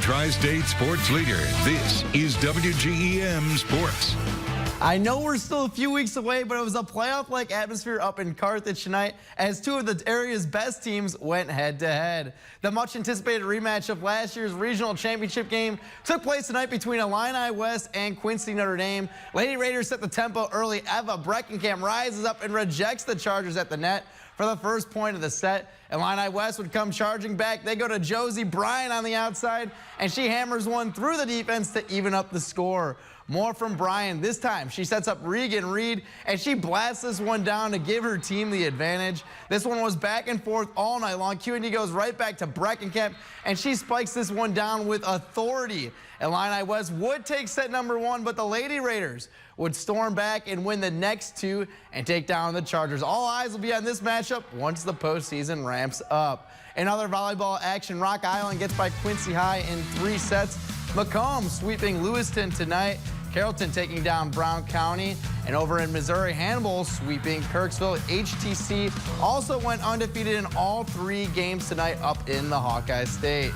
Tri-State sports leader. This is WGEM Sports. I know we're still a few weeks away, but it was a playoff-like atmosphere up in Carthage tonight as two of the area's best teams went head-to-head. The much-anticipated rematch of last year's regional championship game took place tonight between Illini West and Quincy Notre Dame. Lady Raiders set the tempo early. Eva Breckenkamp rises up and rejects the Chargers at the net for the first point of the set. Illini West would come charging back. They go to Josie Bryan on the outside, and she hammers one through the defense to even up the score. More from Bryan. This time, she sets up Regan Reed, and she blasts this one down to give her team the advantage. This one was back and forth all night long. QND goes right back to Breckenkamp, and she spikes this one down with authority. Illini West would take set number one, but the Lady Raiders would storm back and win the next two and take down the Chargers. All eyes will be on this matchup once the postseason ramps up. In other volleyball action, Rock Island gets by Quincy High in 3 sets. Macomb sweeping Lewiston tonight. Carrollton taking down Brown County. And over in Missouri, Hannibal sweeping Kirksville. HTC also went undefeated in all 3 games tonight up in the Hawkeye State.